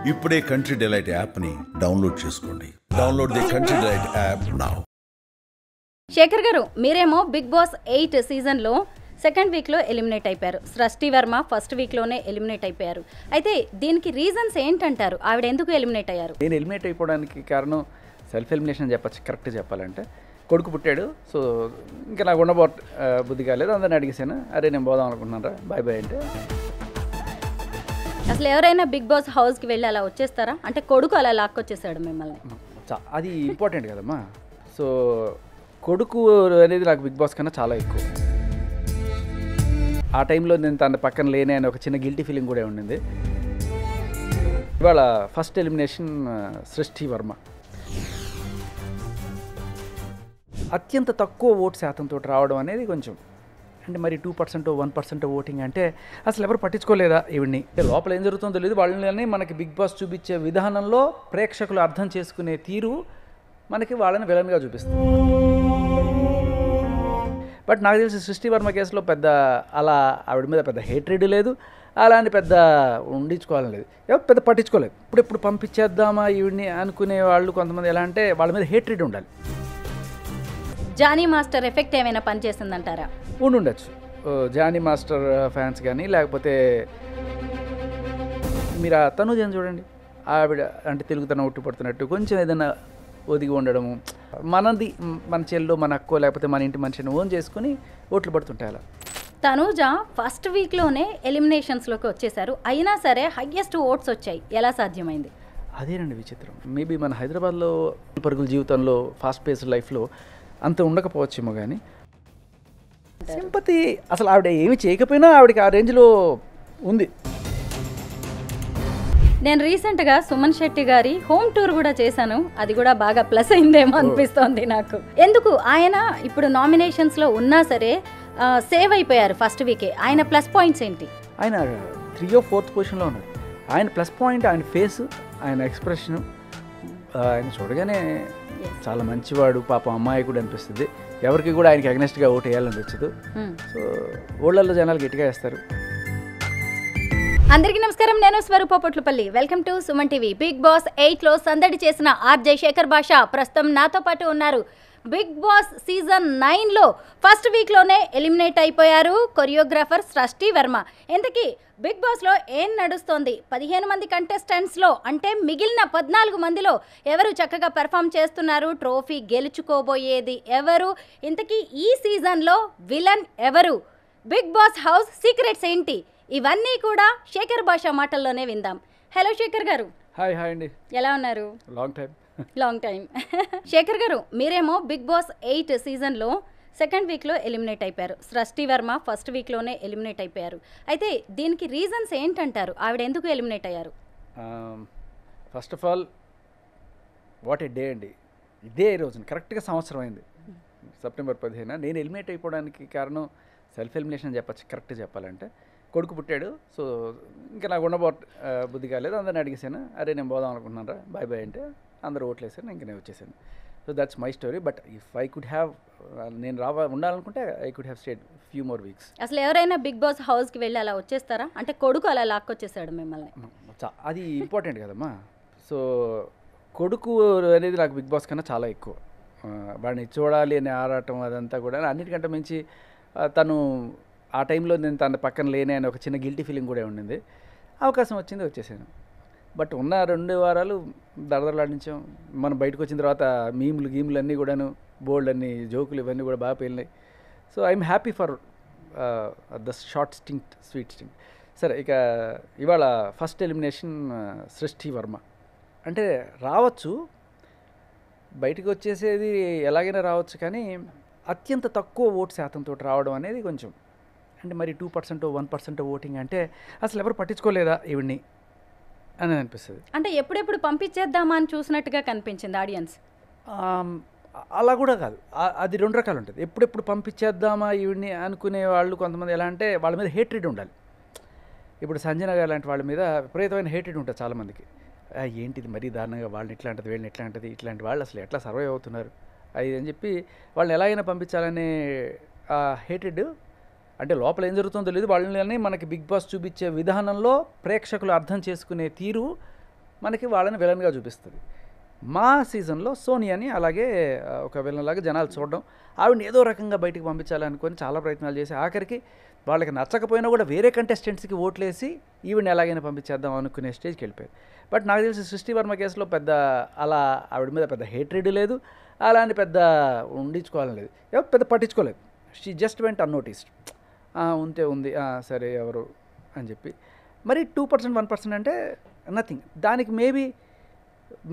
ఇప్పుడే Country Delight యాప్ని download చేసుకోండి. Download the Country Delight app now. Shekhar garu, మీరేమో బిగ్ బాస్ 8 సీజన్లో సెకండ్ వీక్లో ఎలిమినేట్ అయిపోయారు. సృష్టి వర్మ ఫస్ట్ వీక్లోనే ఎలిమినేట్ అయిపోయారు. అయితే దీనికి రీజన్స్ ఏంటంటారు? ఆవిడ ఎందుకు ఎలిమినేట్ అయ్యారు? నేను ఎలిమినేట్ అయిపోవడానికి కారణం సెల్ఫ్ ఎలిమినేషన్ అని చెప్పచ్చు. కరెక్ట్ చెప్పాలంటే కొడుకు పుట్టాడు. సో ఇంకా నాకు బుద్ధి కాలేదు. అందరిని అడిగేసాను, అరే నేను పోదాం అనుకుంటున్నారా, బాయ్ బాయ్ అంటే. అసలు ఎవరైనా బిగ్ బాస్ హౌస్కి వెళ్ళి అలా వచ్చేస్తారా? అంటే కొడుకు అలా లాక్కొచ్చేసాడు మిమ్మల్ని. అది ఇంపార్టెంట్ కదమ్మా. సో కొడుకు అనేది నాకు బిగ్ బాస్ కన్నా చాలా ఎక్కువ. ఆ టైంలో నేను తన పక్కన లేనే అని ఒక చిన్న గిల్టీ ఫీలింగ్ కూడా ఉండింది. ఇవాళ ఫస్ట్ ఎలిమినేషన్ సృష్టి వర్మ. అత్యంత తక్కువ ఓటు శాతంతో రావడం అనేది కొంచెం, అంటే మరి 2% 1% ఓటింగ్ అంటే అసలు ఎవరు పట్టించుకోలేదా ఈవిడ్ని? లోపల ఏం జరుగుతుందో తెలియదు. వాళ్ళని మనకి బిగ్ బాస్ చూపించే విధానంలో ప్రేక్షకులు అర్థం చేసుకునే తీరు మనకి వాళ్ళని విలన్గా చూపిస్తుంది. బట్ నాకు తెలిసి సృష్టి వర్మ కేసులో పెద్ద అలా ఆవిడ మీద పెద్ద హేట్రెడ్ లేదు, అలాంటి పెద్ద ఉండించుకోవాలని లేదు, ఎవరు పెద్ద పట్టించుకోలేదు. ఇప్పుడెప్పుడు పంపించేద్దామా ఈవిడ్ని అనుకునే వాళ్ళు కొంతమంది ఎలా అంటే వాళ్ళ మీద హేట్రెడ్ ఉండాలి. జానీ మాస్టర్ ఎఫెక్ట్ ఏమైనా పనిచేసిందంటారా? ఉండొచ్చు. జానీ మాస్టర్ ఫ్యాన్స్ కానీ, లేకపోతే మీరు ఆ తనుజని చూడండి, ఆవిడ అంటే తెలుగుతనం ఉట్టిపడుతున్నట్టు కొంచెం ఏదైనా ఒదిగి ఉండడము, మనది మన చెల్లు మన అక్కో లేకపోతే మన ఇంటి మనిషిని ఓన్ చేసుకుని ఓట్లు పడుతుంటాయి. అలా తనూజ ఫస్ట్ వీక్లోనే ఎలిమినేషన్స్లోకి వచ్చేసారు, అయినా సరే హయ్యెస్ట్ ఓట్స్ వచ్చాయి. ఎలా సాధ్యమైంది? అదేనండి విచిత్రం. మేబీ మన హైదరాబాద్లో పరుగుల జీవితంలో ఫాస్ట్ పేస్డ్ లైఫ్లో అంత ఉండకపోవచ్చేమో, కానీ సింపతి అసలు ఆవిడ ఏమి చేయకపోయినా ఆవిడకి ఆ రేంజ్లో ఉంది. నేను రీసెంట్గా సుమన్ శెట్టి గారి హోమ్ టూర్ కూడా చేశాను. అది కూడా బాగా ప్లస్ అయిందేమో అనిపిస్తోంది నాకు. ఎందుకు ఆయన ఇప్పుడు నామినేషన్స్లో ఉన్నా సరే సేవ్ అయిపోయారు ఫస్ట్ వీకే. ఆయన ప్లస్ పాయింట్స్ ఏంటి? ఆయన 3 or 4th పొజిషన్లో ఉన్నారు. ఆయన ప్లస్ పాయింట్ ఆయన ఫేస్, ఆయన ఎక్స్ప్రెషన్. ఆయన చూడగానే చాలా మంచివాడు, పాపం అమ్మాయి కూడా అనిపిస్తుంది. ఎవరికి కూడా ఆయనకి అగ్నెస్ట్గా ఓటు వేయాలనిపించదు. సో ఊళ్ళల్లో జనాలు గట్టిగా వేస్తారు. అందరికీ నమస్కారం, నేను Swaroopa Potlapalli. Welcome to Suman TV. Bigg Boss 8లో సందడి చేసిన ఆర్జే శేఖర్ భాష ప్రస్తుతం నాతో పాటు ఉన్నారు. బిగ్ బాస్ సీజన్ 9లో ఫస్ట్ వీక్లోనే ఎలిమినేట్ అయిపోయారు కొరియోగ్రాఫర్ సృష్టి వర్మ. ఇంతకీ బిగ్ బాస్లో ఏం నడుస్తోంది? 15 మంది కంటెస్టెంట్స్లో అంటే మిగిలిన 14 మందిలో ఎవరు చక్కగా పెర్ఫామ్ చేస్తున్నారు? ట్రోఫీ గెలుచుకోబోయేది ఎవరు? ఇంతకీ ఈ సీజన్లో విలన్ ఎవరు? బిగ్ బాస్ హౌస్ సీక్రెట్స్ ఏంటి? ఇవన్నీ కూడా శేఖర్ భాష మాటల్లోనే విందాం. హలో శేఖర్ గారు. హాయ్ అండి, ఎలా ఉన్నారు? Long time. శేఖర్ గారు, మీరేమో బిగ్ బాస్ 8 సీజన్లో సెకండ్ వీక్లో ఎలిమినేట్ అయిపోయారు. సృష్టి వర్మ ఫస్ట్ వీక్లోనే ఎలిమినేట్ అయిపోయారు. అయితే దీనికి రీజన్స్ ఏంటంటారు? ఆవిడ ఎందుకు ఎలిమినేట్ అయ్యారు? First of all what a day అండి. ఇదే రోజున కరెక్ట్గా సంవత్సరం అయింది, సెప్టెంబర్ 15. నేను ఎలిమినేట్ అయిపోవడానికి కారణం సెల్ఫ్ ఎలిమినేషన్ అని చెప్పచ్చు. కరెక్ట్ చెప్పాలంటే కొడుకు పుట్టాడు. సో ఇంకా నాకు బుద్ధి కాలేదు. అందరిని అడిగేసాను, అరే నేను పోదాం అనుకుంటున్నారా, బాయ్ బాయ్ అంటే అందరూ ఓట్లు వేసాను. ఇంకా నేను వచ్చేసాను. So that's my story. But if I could have, నేను ఉండాలనుకుంటే I could have stayed few more weeks. అసలు ఎవరైనా బిగ్ బాస్ హౌస్కి వెళ్ళి అలా వచ్చేస్తారా? అంటే కొడుకు అలా లాక్కొచ్చేసాడు మిమ్మల్ని. అది ఇంపార్టెంట్ కదమ్మా. సో కొడుకు అనేది నాకు బిగ్ బాస్ కన్నా చాలా ఎక్కువ. వాడిని చూడాలి అనే ఆరాటం అదంతా కూడా. అన్నిటికంటే మించి తను ఆ టైంలో నేను తన పక్కన లేనే అని ఒక చిన్న గిల్టీ ఫీలింగ్ కూడా ఉండింది. అవకాశం వచ్చింది, వచ్చేసాను. బట్ ఉన్న 2 వారాలు దడదడలాడించాం. మనం బయటకు వచ్చిన తర్వాత గీములు అన్నీ కూడాను, బోల్డ్ అన్ని జోకులు ఇవన్నీ కూడా బాగా పేలినాయి. So I'm happy for the short sweet sting. సరే, ఇక ఇవాళ ఫస్ట్ ఎలిమినేషన్ సృష్టి వర్మ. అంటే రావచ్చు, బయటకు వచ్చేసేది ఎలాగైనా రావచ్చు, కానీ అత్యంత తక్కువ ఓటు శాతంతో రావడం అనేది కొంచెం, అంటే మరి 2% 1% ఓటింగ్ అంటే అసలు ఎవరు పట్టించుకోలేదా ఈవిడ్ని అని అనిపిస్తుంది. అంటే ఎప్పుడెప్పుడు పంపించేద్దామా అని చూసినట్టుగా కనిపించింది ఆడియన్స్. అలా కూడా కాదు, అది 2 రకాలు ఉంటుంది. ఎప్పుడెప్పుడు పంపించేద్దామా ఈవిడ్ని అనుకునే వాళ్ళు కొంతమంది ఎలా అంటే వాళ్ళ మీద హేట్రెడ్ ఉండాలి. ఇప్పుడు సంజన గారు లాంటి వాళ్ళ మీద విపరీతమైన హేట్రెడ్ ఉంటుంది చాలామందికి. ఏంటిది మరీ దారుణంగా, వాళ్ళని ఇట్లా అంటది, వీళ్ళని ఎట్లా అంటది, ఇట్లాంటి వాళ్ళు అసలు ఎట్లా సర్వైవ్ అవుతున్నారు అది అని చెప్పి వాళ్ళని ఎలాగైనా పంపించాలనే హేటెడ్, అంటే లోపల ఏం జరుగుతుందో తెలియదు. వాళ్ళని మనకి బిగ్ బాస్ చూపించే విధానంలో ప్రేక్షకులు అర్థం చేసుకునే తీరు మనకి వాళ్ళని విలన్గా చూపిస్తుంది. మా సీజన్లో సోనియాని అలాగే ఒక విలన్ లాగా జనాలు చూడడం, ఆవిడని ఏదో రకంగా బయటికి పంపించాలనుకొని చాలా ప్రయత్నాలు చేసి ఆఖరికి వాళ్ళకి నచ్చకపోయినా కూడా వేరే కంటెస్టెంట్స్కి ఓట్లేసి ఈవిడని ఎలాగైనా పంపించేద్దాం అనుకునే స్టేజ్కి వెళ్ళిపోయారు. బట్ నాకు తెలిసి సృష్టి వర్మ కేసులో పెద్ద అలా ఆవిడ మీద పెద్ద హేట్రెడ్ లేదు, అలాంటి పెద్ద ఉండించుకోవాలని లేదు, ఎవరు పెద్ద పట్టించుకోలేదు. She just went unnoticed. ఉంటే ఉంది, సరే ఎవరు అని చెప్పి. మరి 2% 1% అంటే నథింగ్. దానికి మేబీ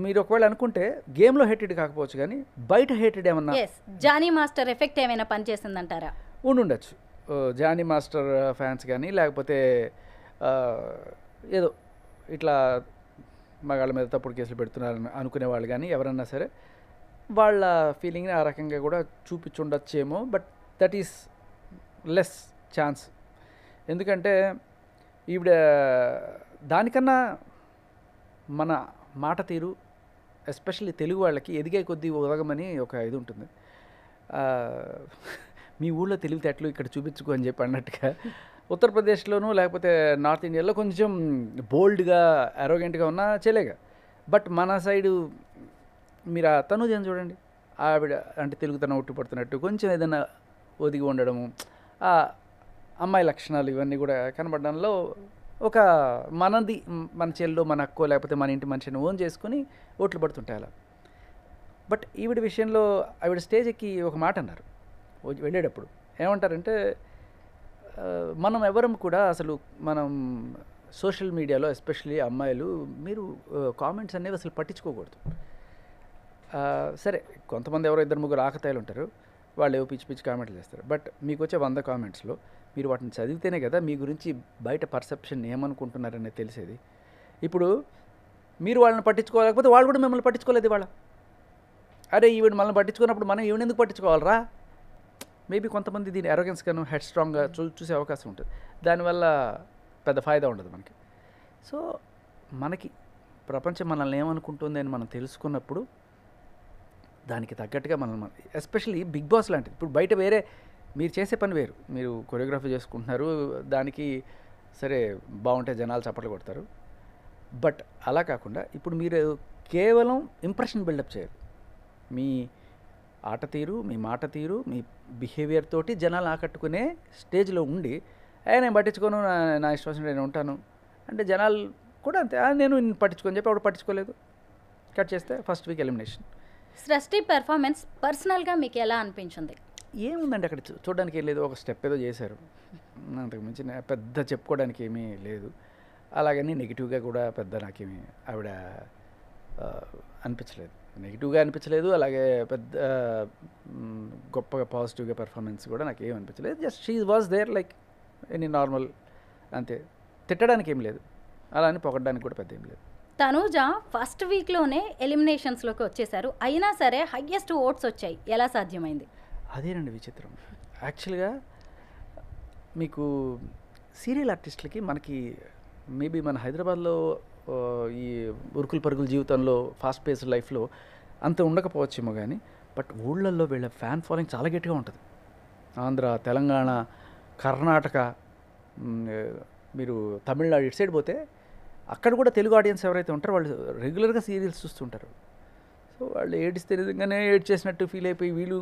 మీరు ఒకవేళ అనుకుంటే గేమ్లో హేటెడ్ కాకపోవచ్చు, కానీ బయట హేటెడ్ ఏమన్నా జానీ మాస్టర్ ఎఫెక్ట్ ఏమైనా పనిచేసిందంటారా? ఉండొచ్చు. జానీ మాస్టర్ ఫ్యాన్స్ కానీ, లేకపోతే ఏదో ఇట్లా మగాళ్ళ మీద తప్పుడు కేసులు పెడుతున్నారని అనుకునే వాళ్ళు కానీ ఎవరన్నా సరే వాళ్ళ ఫీలింగ్ని ఆ రకంగా కూడా చూపించుండొచ్చేమో. But that is less chance. ఎందుకంటే ఈవిడ దానికన్నా మన మాట తీరు, ఎస్పెషల్లీ తెలుగు వాళ్ళకి ఎదిగే కొద్దీ ఉదగమని ఒక ఇది ఉంటుంది. మీ ఊళ్ళో తెలివితేటలు ఇక్కడ చూపించుకో అని చెప్పి అన్నట్టుగా ఉత్తరప్రదేశ్లోనూ లేకపోతే నార్త్ ఇండియాలో కొంచెం బోల్డ్గా అరోగెంట్గా ఉన్న చెలేగా. బట్ మన సైడు మీరు ఆ తనుజని చూడండి, ఆవిడ అంటే తెలుగుతనం ఉట్టి పడుతున్నట్టు కొంచెం ఏదైనా ఒదిగి ఉండడము, ఆ అమ్మాయి లక్షణాలు ఇవన్నీ కూడా కనబడడంలో ఒక మనది, మన చెల్లో మన అక్కో లేకపోతే మన ఇంటి మనిషిని ఓన్ చేసుకుని ఓట్లు పడుతుంటాయి అలా. బట్ ఈవిడ విషయంలో ఆవిడ స్టేజ్ ఎక్కి ఒక మాట అన్నారు వెళ్ళేటప్పుడు. ఏమంటారంటే, మనం ఎవరం కూడా అసలు మనం సోషల్ మీడియాలో ఎస్పెషల్లీ అమ్మాయిలు మీరు కామెంట్స్ అనేవి అసలు పట్టించుకోకూడదు. సరే కొంతమంది ఎవరో 2-3 ఆకతాయిలు ఉంటారు, వాళ్ళు ఏవో పిచ్చి పిచ్చి కామెంట్లు చేస్తారు. బట్ మీకు వచ్చే 100 కామెంట్స్లో మీరు వాటిని చదివితేనే కదా మీ గురించి బయట పర్సెప్షన్ ఏమనుకుంటున్నారనేది తెలిసేది. ఇప్పుడు మీరు వాళ్ళని పట్టించుకోలేకపోతే వాళ్ళు కూడా మిమ్మల్ని పట్టించుకోలేదు. ఇవాళ అరే ఈవిడ మనల్ని పట్టించుకున్నప్పుడు మనం ఈవిడ ఎందుకు పట్టించుకోవాలరా? మేబీ కొంతమంది దీని అరోగెన్స్గాను హెడ్ స్ట్రాంగ్గా చూసే అవకాశం ఉంటుంది. దానివల్ల పెద్ద ఫాయిదా ఉండదు మనకి. సో మనకి ప్రపంచం మనల్ని ఏమనుకుంటుంది అని మనం తెలుసుకున్నప్పుడు దానికి తగ్గట్టుగా మనం ఎస్పెషల్లీ బిగ్ బాస్ లాంటిది. ఇప్పుడు బయట వేరే మీరు చేసే పని వేరు, మీరు కొరియోగ్రఫీ చేసుకుంటున్నారు, దానికి సరే బాగుంటే జనాలు చప్పట్లు కొడతారు. బట్ అలా కాకుండా ఇప్పుడు మీరు కేవలం ఇంప్రెషన్ బిల్డప్ చేయరు. మీ ఆట తీరు, మీ మాట తీరు, మీ బిహేవియర్ తోటి జనాలు ఆకట్టుకునే స్టేజ్లో ఉండి నేను పట్టించుకోను, నా ఇష్టం వచ్చినట్టు నేను ఉంటాను అంటే జనాలు కూడా అంతే, నేను పట్టించుకొని చెప్పి అప్పుడు పట్టించుకోలేదు, కట్ చేస్తే ఫస్ట్ వీక్ ఎలిమినేషన్. సృష్టి పెర్ఫార్మెన్స్ పర్సనల్గా మీకు ఎలా అనిపించింది? ఏముందండి అక్కడ చూడడానికి ఏం లేదు, ఒక స్టెప్ ఏదో చేశారు, అంతకు మించి పెద్ద చెప్పుకోవడానికి ఏమీ లేదు. అలాగని నెగిటివ్గా కూడా పెద్ద నాకేమీ ఆవిడ అనిపించలేదు, నెగిటివ్గా అనిపించలేదు. అలాగే పెద్ద గొప్పగా పాజిటివ్గా పెర్ఫార్మెన్స్ కూడా నాకు ఏం అనిపించలేదు. Just she was there like any normal, అంతే. తిట్టడానికి ఏం లేదు, అలా అని పొగడడానికి కూడా పెద్ద ఏం లేదు. తనూజ ఫస్ట్ వీక్లోనే ఎలిమినేషన్స్లోకి వచ్చేసారు, అయినా సరే హయ్యెస్ట్ ఓట్స్ వచ్చాయి, ఎలా సాధ్యమైంది? అదేనండి విచిత్రం. యాక్చువల్గా మీకు సీరియల్ ఆర్టిస్టులకి మనకి మేబీ మన హైదరాబాద్లో ఈ ఉరుకులు పరుగుల జీవితంలో ఫాస్ట్ పేస్డ్ లైఫ్లో అంత ఉండకపోవచ్చేమో కానీ, బట్ ఊళ్ళల్లో వీళ్ళ ఫ్యాన్ ఫాలోయింగ్ చాలా గట్టిగా ఉంటుంది. ఆంధ్ర, తెలంగాణ, కర్ణాటక, మీరు తమిళనాడు ఇటు సైడ్ పోతే అక్కడ కూడా తెలుగు ఆడియన్స్ ఎవరైతే ఉంటారో వాళ్ళు రెగ్యులర్గా సీరియల్స్ చూస్తుంటారు. సో వాళ్ళు ఏడిస్తే నిజంగానే ఏడ్ చేసినట్టు ఫీల్ అయిపోయి వీళ్ళు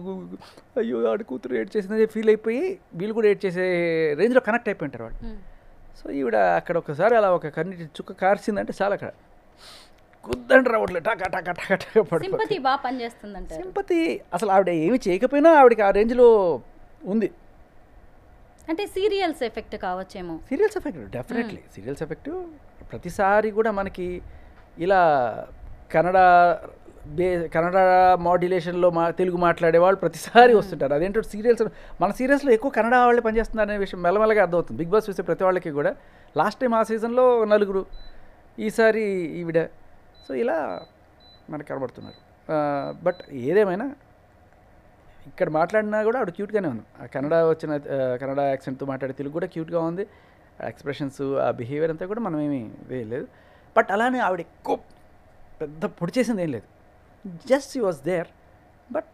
అయ్యో ఆడ కూతురు ఏడ్ చేసిందని ఫీల్ అయిపోయి వీళ్ళు కూడా ఏడ్ చేసే రేంజ్లో కనెక్ట్ అయిపోయి ఉంటారు వాళ్ళు. సో ఈవిడ అక్కడ ఒకసారి అలా ఒక కన్నీటి చుక్క కార్చిందంటే చాలా అక్కడ కుద్దండి రావట్లేదు, టకా టకా టకా టకా సింపతి బాగా పనిచేస్తుందంటే. సింపతి అసలు ఆవిడ ఏమి చేయకపోయినా ఆవిడకి ఆ రేంజ్లో ఉంది. అంటే సీరియల్స్ ఎఫెక్ట్ కావచ్చేమో. Serials effect definitely, serials effect. ప్రతిసారి కూడా మనకి ఇలా కన్నడ మాడ్యులేషన్లో తెలుగు మాట్లాడే వాళ్ళు ప్రతిసారి వస్తుంటారు. అదేంటో సీరియల్స్, మన సీరియల్స్లో ఎక్కువ కన్నడ వాళ్ళే పనిచేస్తున్నారు అనే విషయం మెల్లమెల్లగా అర్థమవుతుంది. బిగ్ బాస్ చూసే ప్రతి వాళ్ళకి కూడా లాస్ట్ టైం ఆ సీజన్లో 4, ఈసారి ఈవిడ. సో ఇలా మనకు కనబడుతున్నారు. బట్ ఏదేమైనా ఇక్కడ మాట్లాడినా కూడా ఆవిడ క్యూట్గానే ఉంది. ఆ కన్నడ యాక్సెంట్తో మాట్లాడే తెలుగు కూడా క్యూట్గా ఉంది. ఎక్స్ప్రెషన్స్, ఆ బిహేవియర్ అంతా కూడా మనం ఏమీ వేయలేదు. బట్ అలానే ఆవిడ ఎక్కువ పెద్ద పొడి చేసింది ఏం లేదు. Just she was there, but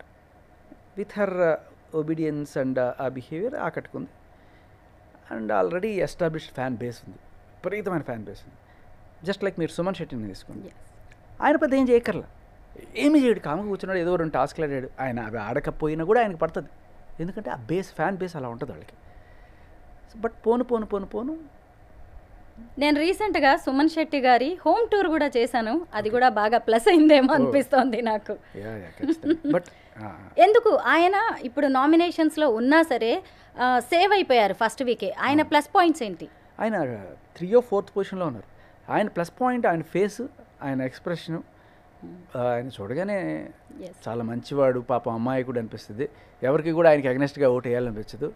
with her obedience and ఆ బిహేవియర్ ఆకట్టుకుంది. And already established fan base ఉంది, విపరీతమైన ఫ్యాన్ బేస్ ఉంది. జస్ట్ లైక్ మీరు సుమన్ శెట్టిని తీసుకోండి. ఆయన పెద్ద ఏం చేయక్కర్లా, ఏమీ చేయడు, కామగా కూర్చున్నాడు, ఏదో 2 టాస్క్లు ఆడాడు. ఆయన అవి ఆడకపోయినా కూడా ఆయనకు పడుతుంది, ఎందుకంటే ఆ ఫ్యాన్ బేస్ అలా ఉంటుంది వాళ్ళకి. బట్ పోను నేను రీసెంట్గా సుమన్ శెట్టి గారి హోమ్ టూర్ కూడా చేశాను, అది కూడా బాగా ప్లస్ అయిందేమో అనిపిస్తోంది నాకు. బట్ ఎందుకు ఆయన ఇప్పుడు నామినేషన్స్లో ఉన్నా సరే సేవ్ అయిపోయారు ఫస్ట్ వీకే, ఆయన ప్లస్ పాయింట్స్ ఏంటి? ఆయన 3వ 4th పొజిషన్లో ఉన్నారు. ఆయన ప్లస్ పాయింట్ ఆయన ఫేస్, ఆయన ఎక్స్ప్రెషను, ఆయన చూడగానే చాలా మంచివాడు, పాపం అమ్మాయికుడు అనిపిస్తుంది. ఎవరికి కూడా ఆయనకి అగ్నెస్ట్గా ఓటు వేయాలనిపించదు.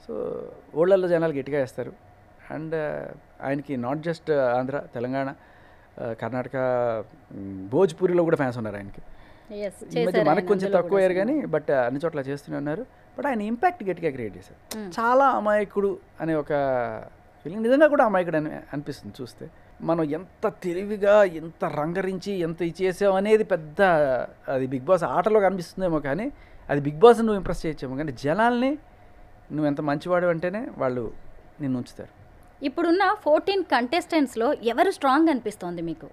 సో ఊళ్ళల్లో జనాలు గట్టిగా వేస్తారు. అండ్ ఆయనకి నాట్ జస్ట్ ఆంధ్ర, తెలంగాణ, కర్ణాటక, భోజ్పూరిలో కూడా ఫ్యాన్స్ ఉన్నారు ఆయనకి. ఈ మధ్య మనకు కొంచెం తక్కువ అయ్యారు కానీ బట్ అన్ని చోట్ల చేస్తూనే ఉన్నారు. బట్ ఆయన ఇంపాక్ట్ గట్టిగా క్రియేట్ చేశారు. చాలా అమాయకుడు అనే ఒక ఫీలింగ్ నిజంగా కూడా అమాయకుడు అని అనిపిస్తుంది చూస్తే. మనం ఎంత తెలివిగా, ఎంత రంగరించి, ఎంత ఇచ్చేసాం అనేది పెద్ద అది బిగ్ బాస్ ఆటలో కనిపిస్తుందేమో, కానీ అది బిగ్ బాస్ నువ్వు ఇంప్రెస్ చేయొచ్చేమో, కానీ జనాల్ని నువ్వు ఎంత మంచివాడు అంటేనే వాళ్ళు నిన్ను ఉంచుతారు. ఇప్పుడున్న 14 కంటెస్టెంట్స్లో ఎవరు స్ట్రాంగ్ అనిపిస్తోంది మీకు?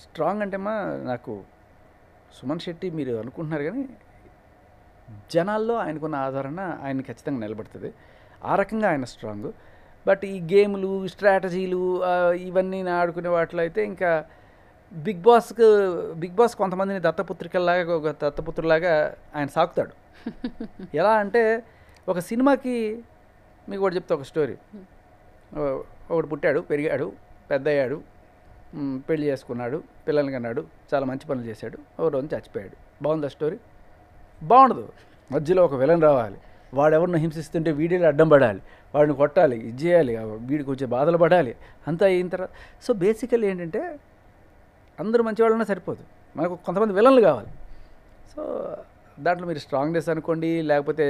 స్ట్రాంగ్ అంటే నాకు సుమన్ శెట్టి మీరు అనుకుంటున్నారు, కానీ జనాల్లో ఆయనకున్న ఆదరణ ఆయన ఖచ్చితంగా నిలబడుతుంది. ఆ రకంగా ఆయన స్ట్రాంగ్. బట్ ఈ గేమ్లు, స్ట్రాటజీలు ఇవన్నీ ఆడుకునే వాటిలో అయితే ఇంకా బిగ్ బాస్ కొంతమందిని దత్తపుత్రికల్లాగా, ఒక దత్తపుత్రులాగా ఆయన సాకుతాడు. ఎలా అంటే ఒక సినిమాకి మీకు ఒకటి చెప్తా, ఒక స్టోరీ. ఒకడు పుట్టాడు, పెరిగాడు, పెద్ద అయ్యాడు, పెళ్లి చేసుకున్నాడు, పిల్లల్ని కన్నాడు, చాలా మంచి పనులు చేశాడు, ఒక రోజు చచ్చిపోయాడు. బాగుందా స్టోరీ? బాగుండదు. మధ్యలో ఒక విలన్ రావాలి, వాడెవరిని హింసిస్తుంటే వీడియోలు అడ్డం పడాలి, వాడిని కొట్టాలి, ఇది చేయాలి, వీడికి వచ్చే బాధలు పడాలి, అంతా అయిన తర్వాత. సో బేసికల్లీ ఏంటంటే అందరూ మంచి వాళ్ళన్నా సరిపోదు, మనకు కొంతమంది విలన్లు కావాలి. సో దాంట్లో మీరు స్ట్రాంగ్నెస్ అనుకోండి, లేకపోతే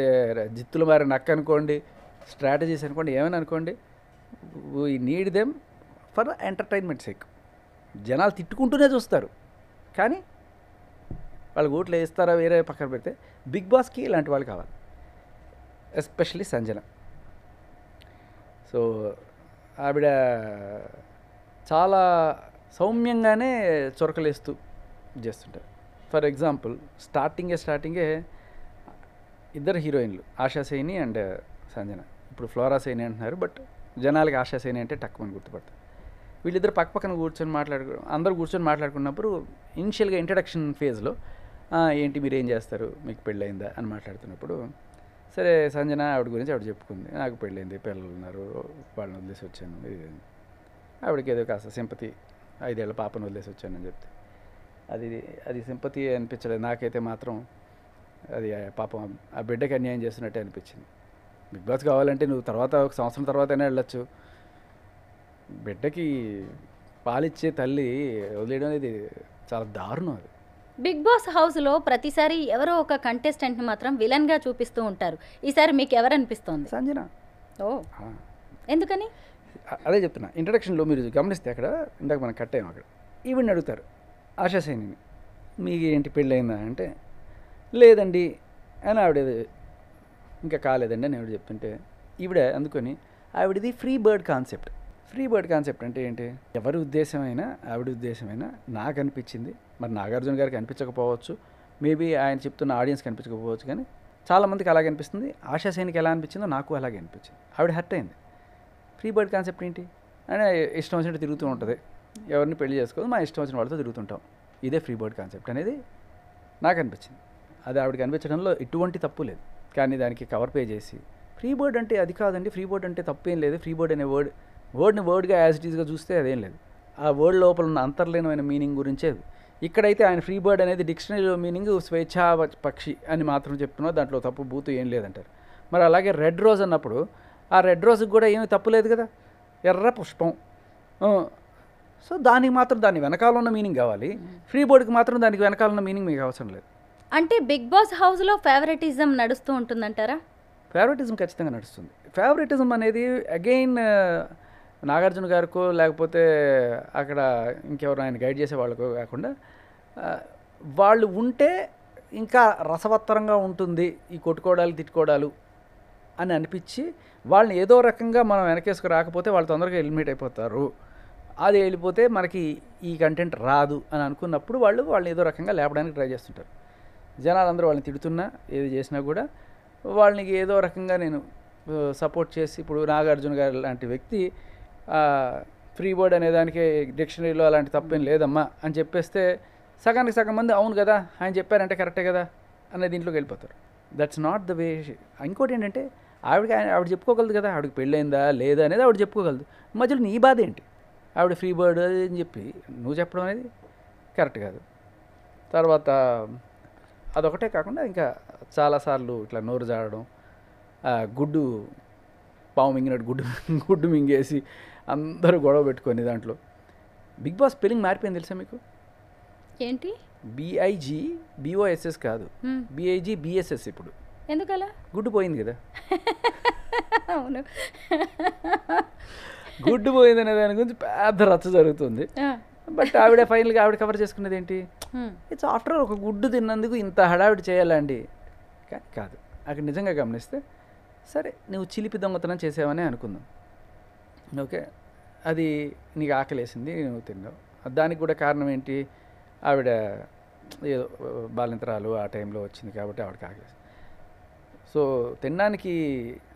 జిత్తులు మారి నక్క అనుకోండి, స్ట్రాటజీస్ అనుకోండి, ఏమైనా అనుకోండి, we need them for entertainment sake. జనాలు తిట్టుకుంటూనే చూస్తారు, కానీ వాళ్ళకి ఓట్లు వేస్తారా వేరే పక్కన పెడితే బిగ్ బాస్కి ఇలాంటి వాళ్ళు కావాలి. ఎస్పెషల్లీ సంజన. సో ఆవిడ చాలా సౌమ్యంగానే చొరకలేస్తూ చేస్తుంటారు. ఫర్ ఎగ్జాంపుల్ స్టార్టింగే ఇద్దరు హీరోయిన్లు, ఆశా సైని అండ్ సంజన. ఇప్పుడు ఫ్లోరా సైని అంటున్నారు, బట్ జనాలకి ఆశా సైని అంటే టక్కుమని గుర్తుపడతారు. వీళ్ళిద్దరు పక్కన అందరూ కూర్చొని మాట్లాడుకున్నప్పుడు ఇనిషియల్గా ఇంట్రడక్షన్ ఫేజ్లో ఏంటి మీరు ఏం చేస్తారు, మీకు పెళ్ళయిందా అని మాట్లాడుతున్నప్పుడు, సరే సంజన ఆవిడ గురించి ఆవిడ చెప్పుకుంది, నాకు పెళ్ళైంది, పిల్లలు ఉన్నారు, వాళ్ళని వదిలేసి వచ్చాను, ఇది ఆవిడకి ఏదో కాస్త సింపతి, 5 ఏళ్ల పాపను వదిలేసి వచ్చానని చెప్తే అది సింపతి అనిపించలేదు. నాకైతే మాత్రం అది పాపం ఆ బిడ్డకి అన్యాయం చేస్తున్నట్టే అనిపించింది. బిగ్ బాస్ కావాలంటే నువ్వు తర్వాత ఒక సంవత్సరం తర్వాత అయినా వెళ్ళొచ్చు, బిడ్డకి పాలిచ్చే తల్లి వదిలేయడం అనేది చాలా దారుణం. అది బిగ్ బాస్ హౌస్లో ప్రతిసారి ఎవరో ఒక కంటెస్టెంట్ని మాత్రం విలన్గా చూపిస్తూ ఉంటారు. ఈసారి మీకు ఎవరు అనిపిస్తోంది? సంజన. ఓ, ఎందుకని? అదే చెప్తున్నా, ఇంట్రడక్షన్లో మీరు గమనిస్తే అక్కడ ఇందాక మనం కట్ అయ్యాం, అక్కడ ఈవిడ్ని అడుగుతారు ఆశా సైనిని, మీకు ఏంటి పెళ్ళయిందా అంటే లేదండి అని ఆవిడ, ఇంకా కాలేదండి అని ఆవిడ చెప్తుంటే ఈవిడ అందుకొని ఆవిడది free bird concept. Free bird concept అంటే ఏంటి? ఎవరి ఉద్దేశమైనా, ఆవిడ ఉద్దేశమైనా నాకు అనిపించింది, మరి నాగార్జున గారికి అనిపించకపోవచ్చు, మేబీ ఆయన చెప్తున్న ఆడియన్స్కి అనిపించకపోవచ్చు, కానీ చాలామందికి అలాగే అనిపిస్తుంది. ఆశా సైనికి ఎలా అనిపించిందో నాకు అలాగే అనిపించింది. ఆవిడ హర్ట్ అయింది. ఫ్రీ బర్డ్ కాన్సెప్ట్ ఏంటి అని ఇష్టం వచ్చినట్టు తిరుగుతూ ఉంటుంది, ఎవరిని పెళ్లి చేసుకోదు, మా ఇష్టం వచ్చిన వాళ్ళతో తిరుగుతుంటాం, ఇదే ఫ్రీ బర్డ్ కాన్సెప్ట్ అనేది నాకు అనిపించింది. అది ఆవిడకి అనిపించడంలో ఎటువంటి తప్పు లేదు, కానీ దానికి కవర్ పే చేసి ఫ్రీ బర్డ్ అంటే అది కాదండి, ఫ్రీ బర్డ్ అంటే తప్పేం లేదు, ఫ్రీ బర్డ్ అనే వర్డ్ని వర్డ్గా యాజ్ ఇట్ ఈస్గా చూస్తే అదేం లేదు, ఆ వర్డ్ లోపల ఉన్న అంతర్లీనమైన మీనింగ్ గురించే. ఇక్కడైతే ఆయన ఫ్రీ బర్డ్ అనేది డిక్షనరీలో మీనింగ్ స్వేచ్ఛా పక్షి అని మాత్రం చెప్తున్నా, దాంట్లో తప్పు బూతు ఏం లేదంటారు. మరి అలాగే రెడ్ రోజ్ అన్నప్పుడు ఆ రెడ్ రోజుకి కూడా ఏమీ తప్పు లేదు కదా, ఎర్ర పుష్పం. సో దానికి మాత్రం దాని వెనకాల ఉన్న మీనింగ్ కావాలి, ఫ్రీ బర్డ్కి మాత్రం దానికి వెనకాల ఉన్న మీనింగ్ మీకు అవసరం లేదు. అంటే బిగ్ బాస్ హౌస్లో ఫేవరెటిజం నడుస్తూ ఉంటుందంటారా? ఫేవరెటిజం ఖచ్చితంగా నడుస్తుంది. ఫేవరెటిజం అనేది అగైన్ నాగార్జున గారికో లేకపోతే అక్కడ ఇంకెవరు ఆయన గైడ్ చేసే వాళ్ళకో కాకుండా వాళ్ళు ఉంటే ఇంకా రసవత్తరంగా ఉంటుంది ఈ కొట్టుకోవడాలు తిట్టుకోవడాలు అని అనిపించి వాళ్ళని ఏదో రకంగా మనం వెనకేసుకు రాకపోతే వాళ్ళు తొందరగా ఎలిమినేట్ అయిపోతారు అది వెళ్ళిపోతే మనకి ఈ కంటెంట్ రాదు అని అనుకున్నప్పుడు వాళ్ళని ఏదో రకంగా లేపడానికి ట్రై చేస్తుంటారు. జనాలందరూ వాళ్ళని తిడుతున్నా ఏది చేసినా కూడా వాళ్ళని ఏదో రకంగా నేను సపోర్ట్ చేసి, ఇప్పుడు నాగార్జున గారు లాంటి వ్యక్తి ఫ్రీ బర్డ్ అనే దానికి డిక్షనరీలో అలాంటి తప్పేం లేదమ్మా అని చెప్పేస్తే సగానికి సగం మంది అవును కదా ఆయన చెప్పారంటే కరెక్టే కదా అనే దీంట్లోకి వెళ్ళిపోతారు. That's not the way. ఇంకోటి ఏంటంటే ఆవిడ చెప్పుకోగలదు కదా, ఆవిడకి పెళ్ళైందా లేదా అనేది ఆవిడ చెప్పుకోగలదు. మధ్యలో నీ బాధ ఏంటి? ఆవిడ ఫ్రీ బర్డ్ అని చెప్పి నువ్వు చెప్పడం అనేది కరెక్ట్ కాదు. తర్వాత అదొకటే కాకుండా ఇంకా చాలాసార్లు ఇట్లా నోరు జాడడం, గుడ్డు పావు మింగినట్టు గుడ్డు మింగేసి అందరూ గొడవ పెట్టుకొని దాంట్లో. బిగ్ బాస్ స్పెల్లింగ్ మారిపోయింది తెలుసా మీకు? ఏంటి? BIGBOSS కాదు, BIGBSS ఇప్పుడు. ఎందుకలా? గుడ్డు పోయింది కదా. అవును, గుడ్డు పోయింది అనే దాని గురించి పెద్ద రచ్చ జరుగుతుంది. బట్ ఆవిడ ఫైనల్గా ఆవిడ కవర్ చేసుకునేది ఏంటి? ఇట్స్ ఆఫ్టర్ ఒక గుడ్డు తిన్నందుకు ఇంత హడావిడి చేయాలండి. కానీ కాదు, అక్కడ నిజంగా గమనిస్తే సరే నువ్వు చిలిపి దొంగతనం చేసావని అనుకుందాం, ఓకే, అది నీకు ఆకలేసింది, నువ్వు తిన్నావు. దానికి కూడా కారణం ఏంటి? ఆవిడ ఏదో బాలింతరాలు ఆ టైంలో వచ్చింది కాబట్టి ఆవిడకి ఆకలేసింది. సో తినడానికి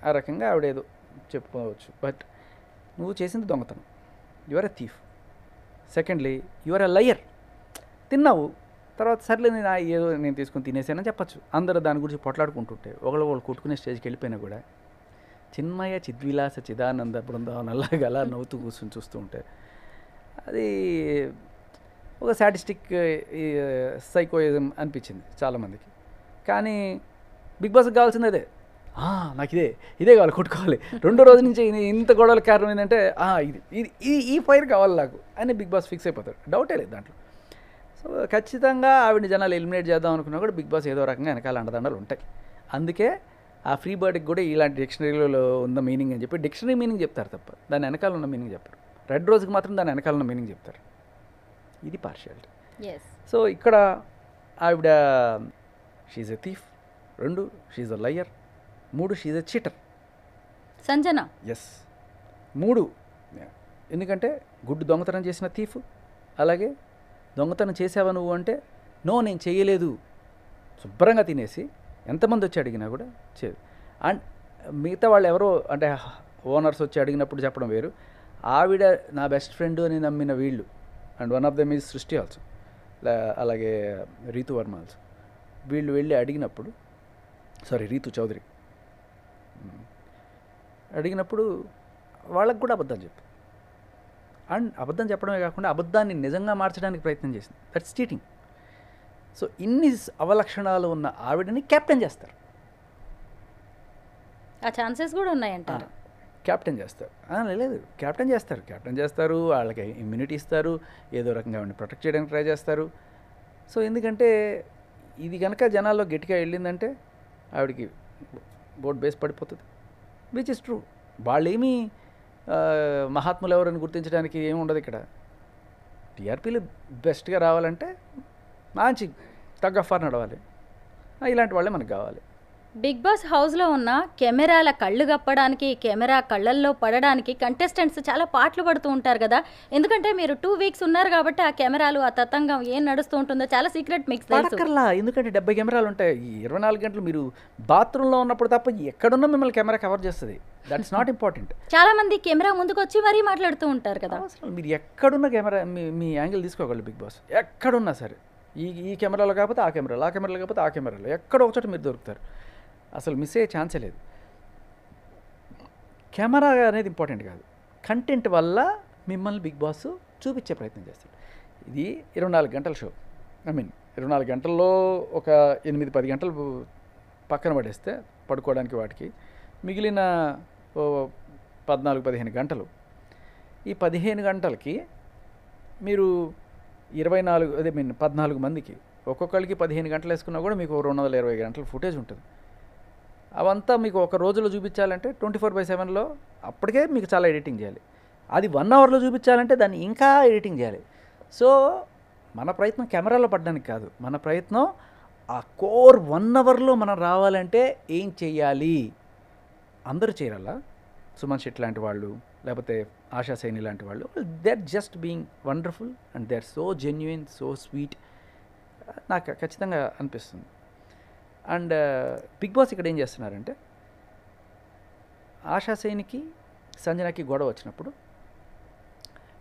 ఆ రకంగా ఆవిడ ఏదో చెప్పుకోవచ్చు. బట్ నువ్వు చేసింది దొంగతనం, you are a thief. Secondly you are a liar. తిన్నావు, తర్వాత సర్లే నేను తీసుకొని తినేసానని చెప్పచ్చు. అందరూ దాని గురించి పొట్లాడుకుంటుంటే ఒకళ్ళు కొట్టుకునే స్టేజ్కి వెళ్ళిపోయినా కూడా చిన్మయ చిద్విలాస చిదానంద బృందావనలాగా అలా నవ్వుతూ కూర్చొని చూస్తూ ఉంటే అది ఒక సాటిస్టిక్ సైకోయిజం అనిపించింది చాలామందికి. కానీ బిగ్ బాస్కి కావాల్సింది అదే. నాకు ఇదే కావాలి, కొట్టుకోవాలి. రెండో రోజు నుంచి ఇంత గొడవలకు కారణం ఏంటంటే ఈ ఫైర్ కావాలి నాకు అని బిగ్ బాస్ ఫిక్స్ అయిపోతాడు, డౌటే లేదు దాంట్లో. సో ఖచ్చితంగా ఆవిడని జనాలు ఎలిమినేట్ చేద్దాం అనుకున్నా కూడా బిగ్ బాస్ ఏదో రకంగా వెనకాల అండదండలు ఉంటాయి. అందుకే ఆ ఫ్రీ బర్డ్కి కూడా ఇలాంటి డిక్షనరీలో ఉన్న మీనింగ్ అని చెప్పి డిక్షనరీ మీనింగ్ చెప్తారు తప్ప దాని వెనకాల ఉన్న మీనింగ్ చెప్పారు. రెడ్ రోజుకి మాత్రం దాని వెనకాల ఉన్న మీనింగ్ చెప్తారు. ఇది పార్షియాలిటీ. సో ఇక్కడ ఆవిడ she's a thief, 2 she's a liar, 3 she's a cheater. Sanjana is 3. ఎందుకంటే గుడ్డు దొంగతనం చేసిన థీఫ్, అలాగే దొంగతనం చేసావా నువ్వు అంటే నో నేను చేయలేదు, శుభ్రంగా తినేసి ఎంతమంది వచ్చి అడిగినా కూడా చేయదు. అండ్ మిగతా వాళ్ళు ఎవరో అంటే ఓనర్స్ వచ్చి అడిగినప్పుడు చెప్పడం వేరు. ఆవిడ నా బెస్ట్ ఫ్రెండ్ అని నమ్మిన వీళ్ళు, and one of them is సృష్టి ఆల్సో, అలాగే రీతు వర్మ ఆల్సో, వీళ్ళు వెళ్ళి అడిగినప్పుడు రీతు చౌదరి అడిగినప్పుడు వాళ్ళకు కూడా అబద్ధం చెప్పు. అండ్ అబద్ధం చెప్పడమే కాకుండా అబద్ధాన్ని నిజంగా మార్చడానికి ప్రయత్నం చేసింది. That's cheating. సో ఇన్ని అవలక్షణాలు ఉన్న ఆవిడని క్యాప్టెన్ చేస్తారు. ఆ ఛాన్సెస్ కూడా ఉన్నాయంటారు. క్యాప్టెన్ చేస్తారు. లేదు, క్యాప్టెన్ చేస్తారు, వాళ్ళకి ఇమ్యూనిటీ ఇస్తారు, ఏదో రకంగా ఆవిడని ప్రొటెక్ట్ చేయడానికి ట్రై చేస్తారు. సో ఎందుకంటే ఇది కనుక జనాల్లో గట్టిగా వెళ్ళిందంటే ఆవిడకి బోర్డ్ బేస్ పడిపోతుంది, విచ్ ఇస్ ట్రూ. వాళ్ళేమీ మహాత్ములు ఎవరని గుర్తించడానికి ఏమి ఉండదు ఇక్కడ. టీఆర్పీలు బెస్ట్గా రావాలంటే మంచి టగ్ ఆఫ్ వార్ నడవాలి. ఇలాంటి వాళ్ళే మనకు కావాలి. బిగ్ బాస్ హౌస్లో ఉన్న కెమెరాల కళ్ళు కప్పడానికి, కెమెరా కళ్ళల్లో పడడానికి కంటెస్టెంట్స్ చాలా పాటలు పడుతూ ఉంటారు కదా. ఎందుకంటే మీరు 2 వీక్స్ ఉన్నారు కాబట్టి ఆ కెమెరాలు, ఆ తతంగం ఏం నడుస్తూ ఉంటుందో చాలా సీక్రెట్ మిక్స్ పడకర్లా. ఎందుకంటే 70 కెమెరాలు ఉంటాయి. 24 గంటలు మీరు బాత్రూంలో ఉన్నప్పుడు తప్ప ఎక్కడున్నా మిమ్మల్ని కెమెరా కవర్ చేస్తుంది. That's not important. చాలా మంది కెమెరా ముందుకు వచ్చి మరీ మాట్లాడుతూ ఉంటారు కదా. అసలు మీరు ఎక్కడున్న కెమెరా మీ యాంగిల్ తీసుకోగలరు. బిగ్ బాస్ ఎక్కడున్నా సరే, ఈ కెమెరాలో కాకపోతే ఆ కెమెరాలో, ఆ కెమెరాలో కాకపోతే ఆ కెమెరాలో, ఎక్కడో ఒకచోట మీరు దొరుకుతారు. అసలు మిస్ అయ్యే ఛాన్సే లేదు. కెమెరా అనేది ఇంపార్టెంట్ కాదు, కంటెంట్ వల్ల మిమ్మల్ని బిగ్ బాస్ చూపించే ప్రయత్నం చేస్తాడు. ఇది 24 గంటల షో. 24 గంటల్లో ఒక 8-10 గంటలు పక్కన పడేస్తే పడుకోవడానికి వాటికి మిగిలిన 14-15 గంటలు. ఈ 15 గంటలకి మీరు 14 మందికి ఒక్కొక్కరికి 15 గంటలు వేసుకున్నా కూడా మీకు 220 గంటల ఫుటేజ్ ఉంటుంది. అవంతా మీకు ఒక రోజులో చూపించాలంటే 24/7లో అప్పటికే మీకు చాలా ఎడిటింగ్ చేయాలి. అది 1 అవర్లో చూపించాలంటే దాన్ని ఇంకా ఎడిటింగ్ చేయాలి. సో మన ప్రయత్నం కెమెరాలో పడడానికి కాదు, మన ప్రయత్నం ఆ కోర్ 1 అవర్లో మనం రావాలంటే ఏం చేయాలి. అందరూ చేయాలా? సుమన్ శెట్టి లాంటి వాళ్ళు, లేకపోతే ఆశా సైని లాంటి వాళ్ళు, they are just being wonderful and they are so genuine, so sweet. నాకు ఖచ్చితంగా అనిపిస్తుంది. అండ్ బిగ్ బాస్ ఇక్కడ ఏం చేస్తున్నారంటే, ఆశా సైనికి సంజనాకి గొడవ వచ్చినప్పుడు,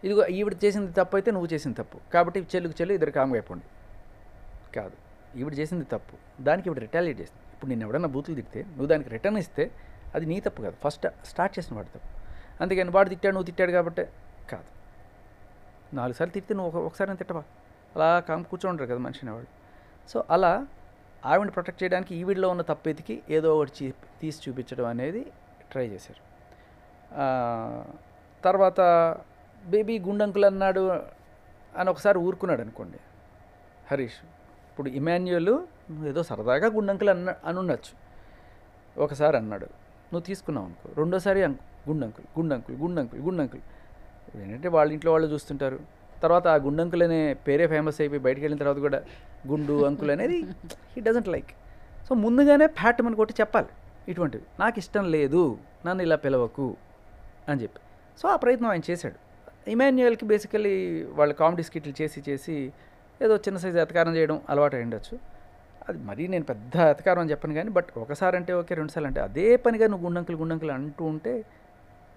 ఇదిగో ఈవిడ చేసింది తప్పు అయితే నువ్వు చేసింది తప్పు కాబట్టి చెల్లు ఇద్దరు కామ్గా అయిపోండి. కాదు, ఈవిడ చేసింది తప్పు, దానికి ఈవిడ రిటాలియేట్ చేసింది. ఇప్పుడు నేను ఎవడన్నా బూతులు తిడితే నువ్వు దానికి రిటర్న్ ఇస్తే అది నీ తప్పు కాదు, ఫస్ట్ స్టార్ట్ చేసిన వాడు తప్పు. అందుకని వాడు తిట్టాడు నువ్వు తిట్టాడు కాబట్టి కాదు. 4 సార్లు తిడితే నువ్వు ఒకసారి తిట్టవా? అలా కూర్చోంటారు కదా మనిషి అనేవాడు. సో అలా ఆవిడని ప్రొటెక్ట్ చేయడానికి ఈవిడలో ఉన్న తప్పెతికి ఏదో ఒకటి తీసి చూపించడం అనేది ట్రై చేశారు. తర్వాత బేబీ గుండంకులు అన్నాడు అని ఒకసారి ఊరుకున్నాడు అనుకోండి హరీష్. ఇప్పుడు ఇమాన్యుయల్ ఏదో సరదాగా గుండంకులు అనుండొచ్చు, ఒకసారి అన్నాడు, నువ్వు తీసుకున్నావు అనుకో, రెండోసారి గుండంకులు ఏంటంటే వాళ్ళ ఇంట్లో వాళ్ళు చూస్తుంటారు. తర్వాత ఆ గుండంకులు అనే పేరే ఫేమస్ అయిపోయి బయటకు వెళ్ళిన తర్వాత కూడా గుండు అంకుల్ అనేది హీ డజంట్ లైక్. సో ముందుగానే ఫ్యాట్ కొట్టి చెప్పాలి, ఇటువంటివి నాకు ఇష్టం లేదు, నన్ను ఇలా పిలవకు అని చెప్పి. సో ఆ ప్రయత్నం ఆయన చేశాడు. ఇమాన్యుయల్కి బేసికలీ వాళ్ళు కామెడీ స్కిట్లు చేసి ఏదో చిన్న సైజు ఎతకారం చేయడం అలవాటు అయి ఉండొచ్చు. అది మరీ నేను పెద్ద ఎతకారం అని చెప్పను కానీ, బట్ ఒకసారి అంటే ఓకే, 2 సార్లు అంటే అదే పనిగా నువ్వు గుండంకులు అంటూ ఉంటే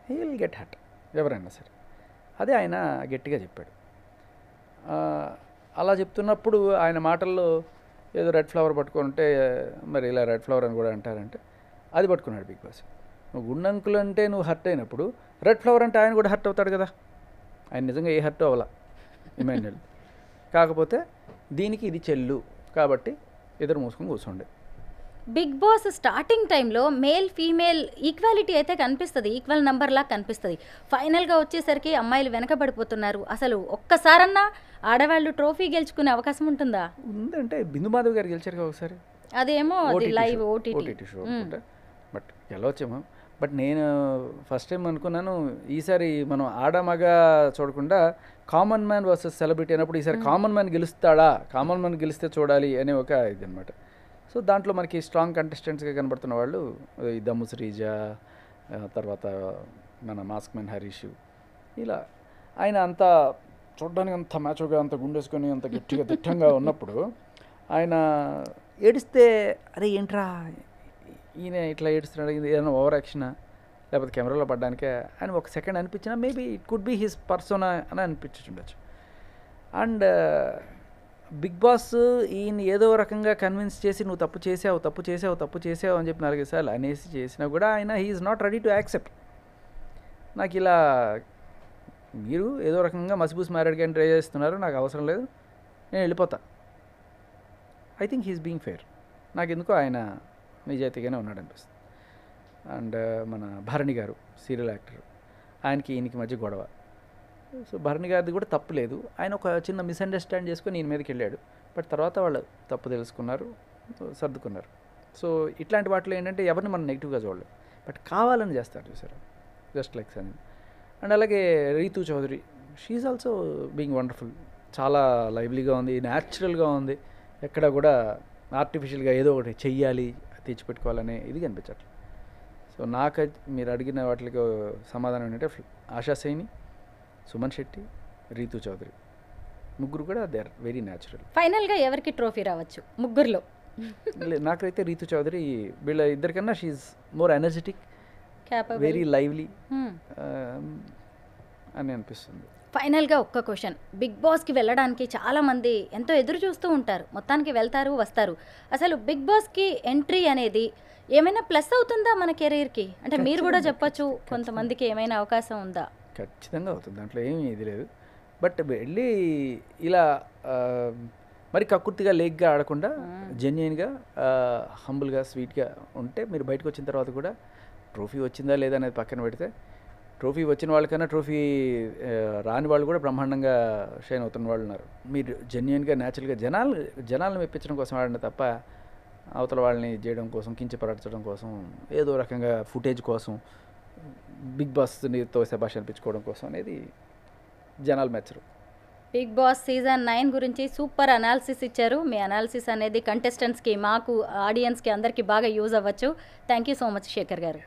హీ విల్ గెట్ హ్యాట్, ఎవరైనా సరే. అదే ఆయన గట్టిగా చెప్పాడు. అలా చెప్తున్నప్పుడు ఆయన మాటల్లో ఏదో రెడ్ ఫ్లవర్ పట్టుకొని ఉంటే, మరి ఇలా రెడ్ ఫ్లవర్ అని కూడా అంటారంటే అది పట్టుకున్నాడు బిగ్ బాస్. నువ్వు గుండంకులు అంటే నువ్వు హర్ట్ అయినప్పుడు రెడ్ ఫ్లవర్ అంటే ఆయన కూడా హర్ట్ అవుతాడు కదా. ఆయన నిజంగా ఏ హర్ట్ అవ్వాల ఇమాన్యుయల్. కాకపోతే దీనికి ఇది చెల్లు కాబట్టి ఇద్దరు మూసుకొని కూర్చోండి. బిగ్ బాస్ స్టార్టింగ్ టైంలో మేల్ ఫీమేల్ ఈక్వాలిటీ అయితే కనిపిస్తుంది, ఈక్వల్ నెంబర్లా కనిపిస్తుంది. ఫైనల్గా వచ్చేసరికి అమ్మాయిలు వెనకబడిపోతున్నారు. అసలు ఒక్కసారన్నా ఆడవాళ్ళు ట్రోఫీ గెలుచుకునే అవకాశం ఉంటుందా? ఉందంటే బిందు మాధవ్ గారు గెలిచారు కదా ఒకసారి, అదేమో అది లైవ్ ఓటీటీ షో అనుకుంటా. బట్ గెలవచ్చేమో. బట్ నేను ఫస్ట్ టైం అనుకున్నాను ఈసారి మనం ఆడమగ చూడకుండా కామన్ మ్యాన్ వర్సెస్ సెలబ్రిటీ అయినప్పుడు ఈసారి కామన్ మ్యాన్ గెలుస్తాడా, కామన్ మ్యాన్ గెలిస్తే చూడాలి అనే ఒక ఇది అనమాట. సో దాంట్లో మనకి స్ట్రాంగ్ కంటెస్టెంట్స్గా కనబడుతున్న వాళ్ళు ఈ దమ్ము శ్రీజ, తర్వాత మన మాస్క్ మ్యాన్ హరీష్, ఇలా ఆయన అంతా చూడడానికి అంత మ్యాచ్గా అంత గుండేసుకొని అంత గట్టిగా దిట్టంగా ఉన్నప్పుడు ఆయన ఏడిస్తే అరే ఏంట్రా ఈయన ఇట్లా ఏడుస్తున్నాడు, ఇది ఏదైనా ఓవర్ యాక్షనా లేకపోతే కెమెరాలో పడ్డానికే అని ఒక సెకండ్ అనిపించినా maybe it could be his persona అని అనిపించుండొచ్చు. అండ్ బిగ్ బాస్ ఈయన ఏదో రకంగా కన్విన్స్ చేసి నువ్వు తప్పు చేసావు అని చెప్పి 4 సార్లు అనేసి చేసినా కూడా ఆయన he's not ready to accept. నాకు ఇలా మీరు ఏదో రకంగా మసిబూసి మారేడుగా ట్రై చేస్తున్నారు, నాకు అవసరం లేదు, నేను వెళ్ళిపోతా. I think he's being fair. నాకు ఎందుకో ఆయన నిజాయితీగానే ఉన్నాడు అనిపిస్తుంది. అండ్ మన భరణి గారు సీరియల్ యాక్టర్, ఆయనకి ఈయనకి మధ్య గొడవ. సో భరణి గారిది కూడా తప్పు లేదు, ఆయన ఒక చిన్న మిస్అండర్స్టాండ్ చేసుకొని ఈయన మీదకి వెళ్ళాడు. బట్ తర్వాత వాళ్ళు తప్పు తెలుసుకున్నారు, సర్దుకున్నారు. సో ఇట్లాంటి వాటిలో ఏంటంటే ఎవరిని మనం నెగిటివ్గా చూడలేదు, బట్ కావాలని చేస్తారు చూసారు, జస్ట్ లైక్ సని. అండ్ అలాగే Rithu Chowdary, she's also being wonderful. చాలా లైవ్లీగా ఉంది, న్యాచురల్గా ఉంది, ఎక్కడ కూడా ఆర్టిఫిషియల్గా ఏదో ఒకటి చెయ్యాలి తెచ్చిపెట్టుకోవాలనే ఇది కనిపించట్లేదు. సో నాకు మీరు అడిగిన వాటికి సమాధానం ఏంటంటే ఆశా సైని, సుమన్ శెట్టి, రీతు చౌదరి, ముగ్గురు కూడా దే ఆర్ వెరీ న్యాచురల్. ఫైనల్గా ఎవరికి ట్రోఫీ రావచ్చు ముగ్గురులో? నాకైతే రీతు చౌదరి వీళ్ళ ఇద్దరికన్నా she more energetic, very lively అని అనిపిస్తుంది. ఫైనల్గా ఒక్క క్వశ్చన్, బిగ్ బాస్కి వెళ్ళడానికి చాలామంది ఎంతో ఎదురు చూస్తూ ఉంటారు, మొత్తానికి వెళ్తారు వస్తారు. అసలు బిగ్ బాస్కి ఎంట్రీ అనేది ఏమైనా ప్లస్ అవుతుందా మన కెరీర్కి? అంటే మీరు కూడా చెప్పచ్చు, కొంతమందికి ఏమైనా అవకాశం ఉందా? ఖచ్చితంగా అవుతుంది, దాంట్లో ఏమీ ఇది లేదు. బట్ వెళ్ళి ఇలా మరి కక్కుర్తిగా లేక్గా ఆడకుండా జెన్యున్గా హంబుల్గా స్వీట్గా ఉంటే మీరు బయటకు వచ్చిన తర్వాత కూడా ట్రోఫీ వచ్చిందా లేదా అనేది పక్కన పెడితే, ట్రోఫీ వచ్చిన వాళ్ళకన్నా ట్రోఫీ రాని వాళ్ళు కూడా బ్రహ్మాండంగా షైన్ అవుతున్న వాళ్ళు ఉన్నారు. మీరు జెన్యున్గా న్యాచురల్గా జనాలను మెప్పించడం కోసం ఆడిన తప్ప అవతల వాళ్ళని చేయడం కోసం, కించపరచడం కోసం, ఏదో రకంగా ఫుటేజ్ కోసం, బిగ్ బాస్తో శభాష్ అనిపించుకోవడం కోసం అనేది జనాలు మెచ్చరు. బిగ్ బాస్ సీజన్ 9 గురించి సూపర్ అనాలిసిస్ ఇచ్చారు. మీ అనాలిసిస్ అనేది కంటెస్టెంట్స్కి, మాకు, ఆడియన్స్కి అందరికీ బాగా యూజ్ అవ్వచ్చు. Thank you so much Shekhar గారు.